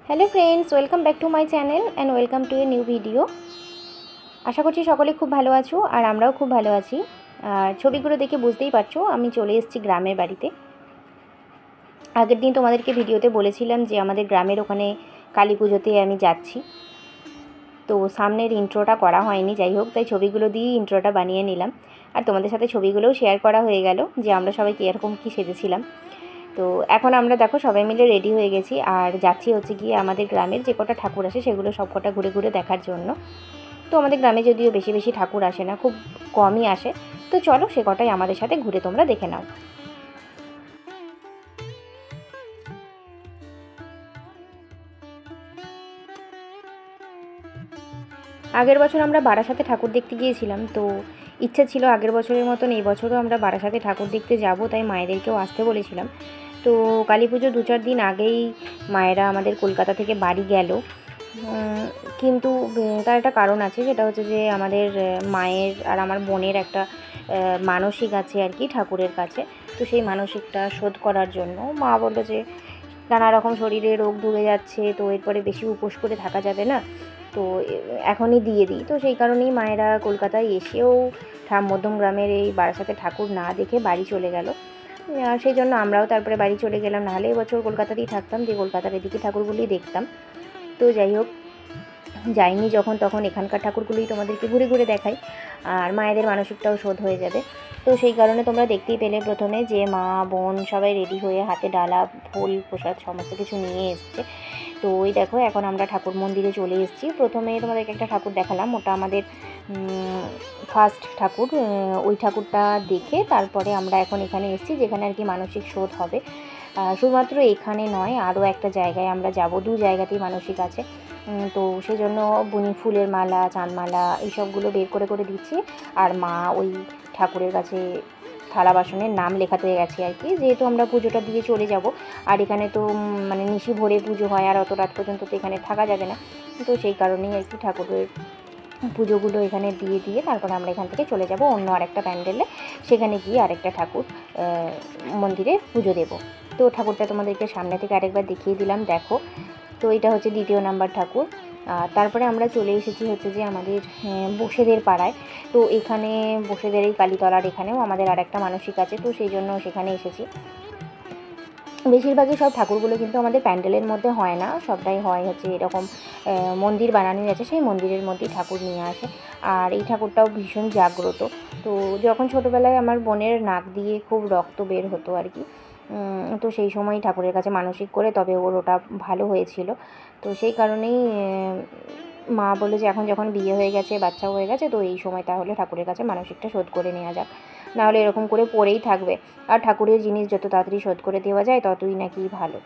Hello friends, welcome back to my channel and welcome to a new video. আশা করছি সকলে খুব ভালো আছো আর আমরাও খুব ভালো আছি। আর ছবিগুলো দেখে বুঝতেই পারছো আমি চলে এসেছি গ্রামের বাড়িতে। আগের দিন তোমাদেরকে ভিডিওতে বলেছিলাম যে আমাদের গ্রামের ওখানে কালী পুজোতে আমি যাচ্ছি, তো সামনের ইন্ট্রোটা করা হয়নি, যাই হোক তাই ছবিগুলো দিয়ে ইন্ট্রোটা বানিয়ে নিলাম। আর তোমাদের সাথে ছবিগুলোও শেয়ার করা হয়ে গেল যে আমরা সবাই কীরকম কী সেজেছিলাম। তো এখন আমরা দেখো সবাই মিলে রেডি হয়ে গেছি আর যাচ্ছি হচ্ছে গিয়ে আমাদের গ্রামের যে কটা ঠাকুর আসে সেগুলো সব কটা ঘুরে ঘুরে দেখার জন্য। তো আমাদের গ্রামে যদিও বেশি বেশি ঠাকুর আসে না, খুব কমই আসে, তো চলো সে কটাই আমাদের সাথে ঘুরে তোমরা দেখে নাও। আগের বছর আমরা বারাসাতে ঠাকুর দেখতে গিয়েছিলাম, তো ইচ্ছা ছিল আগের বছরের মতন এই বছরও আমরা বারাসাতে ঠাকুর দেখতে যাব, তাই মায়েদেরকেও আসতে বলেছিলাম। তো কালী পুজো 2-4 দিন আগেই মায়েরা আমাদের কলকাতা থেকে বাড়ি গেল, কিন্তু তার একটা কারণ আছে, সেটা হচ্ছে যে আমাদের মায়ের আর আমার বোনের একটা মানসিক আছে আর কি ঠাকুরের কাছে। তো সেই মানসিকটা শোধ করার জন্য মা বললো যে নানা রকম শরীরে রোগ ঢুকে যাচ্ছে, তো এরপরে বেশি উপোস করে থাকা যাবে না, তো এখনই দিয়ে দিই। তো সেই কারণেই মায়েরা কলকাতায় এসেও মধ্যমগ্রামের এই বারাসাতে ঠাকুর না দেখে বাড়ি চলে গেল। আর সেই জন্য আমরাও তারপরে বাড়ি চলে গেলাম, নাহলে এবছর কলকাতাতেই থাকতাম, যে কলকাতার এদিকে ঠাকুরগুলি দেখতাম। তো যাই হোক, যাইনি যখন তখন এখানকার ঠাকুরগুলোই তোমাদেরকে ঘুরে ঘুরে দেখাই, আর মায়েদের মানসিকটাও শোধ হয়ে যাবে। তো সেই কারণে তোমরা দেখতেই পেলে প্রথমে যে মা বোন সবাই রেডি হয়ে হাতে ডালা ফুল প্রসাদ সমস্ত কিছু নিয়ে এসছে। তো ওই দেখো এখন আমরা ঠাকুর মন্দিরে চলে এসেছি। প্রথমে তোমাদেরকে একটা ঠাকুর দেখালাম, ওটা আমাদের ফার্স্ট ঠাকুর। ওই ঠাকুরটা দেখে তারপরে আমরা এখন এখানে এসেছি যেখানে আর কি মানসিক শোধ হবে। শুধুমাত্র এখানে নয়, আরও একটা জায়গায় আমরা যাব, 2 জায়গাতেই মানসিক আছে। তো সেই জন্য বুনি ফুলের মালা, চাঁদমালা এইসবগুলো বের করে করে দিচ্ছি। আর মা ওই ঠাকুরের কাছে থালা বাসনের নাম লেখাতে গেছে আর কি, যেহেতু আমরা পুজোটা দিয়ে চলে যাব। আর এখানে তো মানে নিশি ভোরে পুজো হয়, আর অত রাত পর্যন্ত তো এখানে থাকা যাবে না, তো সেই কারণেই আর কি ঠাকুরের পুজোগুলো এখানে দিয়ে দিয়ে তারপরে আমরা এখান থেকে চলে যাব অন্য আরেকটা প্যান্ডেলে, সেখানে গিয়ে আরেকটা ঠাকুর মন্দিরে পুজো দেব। তো ঠাকুরটা তোমাদেরকে সামনে থেকে আরেকবার দেখিয়ে দিলাম, দেখো। তো এটা হচ্ছে 2 নাম্বার ঠাকুর। তারপরে আমরা চলে এসেছি হচ্ছে যে আমাদের বসেদের পাড়ায়। তো এখানে বসেদের এই কালীতলার এখানেও আমাদের আর একটা মানসিক আছে, তো সেই জন্য সেখানে এসেছি। বেশিরভাগই সব ঠাকুরগুলো কিন্তু আমাদের প্যান্ডেলের মধ্যে হয় না, সবটাই হয় হচ্ছে এরকম মন্দির বানানোই আছে, সেই মন্দিরের মধ্যেই ঠাকুর নিয়ে আসে। আর এই ঠাকুরটাও ভীষণ জাগ্রত। তো যখন ছোটোবেলায় আমার বোনের নাক দিয়ে খুব রক্ত বের হতো আর কি, তো সেই সময় ঠাকুরের কাছে মানসিক করে তবে ওর ওটা ভালো হয়েছিল। তো সেই কারণেই মা বলে যে এখন যখন বিয়ে হয়ে গেছে, বাচ্চা হয়ে গেছে, তো এই সময় তাহলে ঠাকুরের কাছে মানসিকটা শোধ করে নেওয়া যাক, নাহলে এরকম করে পড়েই থাকবে। আর ঠাকুরের জিনিস যত তাড়াতাড়ি শোধ করে দেওয়া যায় ততই নাকি ভালো।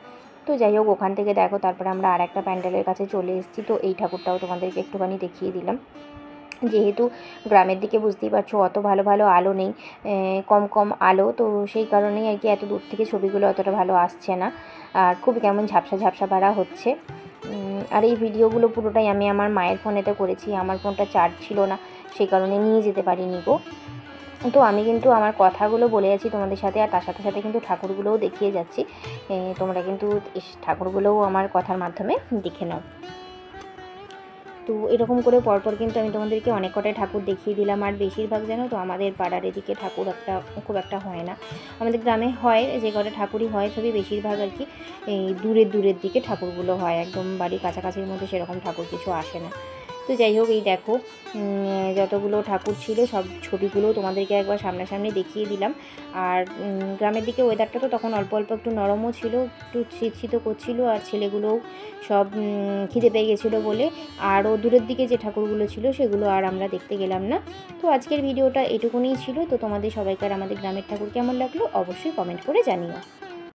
তো যাই হোক, ওখান থেকে দেখো তারপরে আমরা আর একটা প্যান্ডেলের কাছে চলে এসেছি। তো এই ঠাকুরটাও তোমাদেরকে একটুখানি দেখিয়ে দিলাম। যেহেতু গ্রামের দিকে বুঝতেই পারছো অত ভালো ভালো আলো নেই, কম কম আলো, তো সেই কারণেই আর কি এত দূর থেকে ছবিগুলো অতটা ভালো আসছে না, আর খুব কেমন ঝাপসা ঝাপসা পাড়া হচ্ছে। আর এই ভিডিওগুলো পুরোটাই আমি আমার মায়ের ফোনেতে করেছি, আমার ফোনটা চার্জ ছিল না, সেই কারণে নিয়ে যেতে পারিনি গো। তো আমি কিন্তু আমার কথাগুলো বলে যাচ্ছি তোমাদের সাথে, আর তার সাথে সাথে কিন্তু ঠাকুরগুলোও দেখিয়ে যাচ্ছি। তোমরা কিন্তু ঠাকুরগুলোও আমার কথার মাধ্যমে দেখে নাও। তো এরকম করে পরপর কিন্তু আমি তোমাদেরকে অনেক কটাই ঠাকুর দেখিয়ে দিলাম। আর বেশিরভাগ জানো তো আমাদের পাড়ার এদিকে ঠাকুর খুব একটা হয় না। আমাদের গ্রামে হয়, যে কটা ঠাকুরই হয় তবে বেশিরভাগ আর কি এই দূরের দিকে ঠাকুরগুলো হয়, একদম বাড়ির কাছাকাছির মধ্যে সেরকম ঠাকুর কিছু আসে না। তো যাই হোক, এই দেখো যতগুলো ঠাকুর ছিল সব ছবিগুলো তোমাদেরকে একবার সামনাসামনি দেখিয়ে দিলাম। আর গ্রামের দিকে ওয়েদারটা তো তখন অল্প অল্প একটু নরমও ছিল, একটু শীত করছিলো, আর ছেলেগুলোও সব খিদে পেয়ে গেছিলো বলে আরও দূরের দিকে যে ঠাকুরগুলো ছিল সেগুলো আর আমরা দেখতে গেলাম না। তো আজকের ভিডিওটা এটুকুনিই ছিল। তো তোমাদের সবাইকার আমাদের গ্রামের ঠাকুর কেমন লাগলো অবশ্যই কমেন্ট করে জানিও।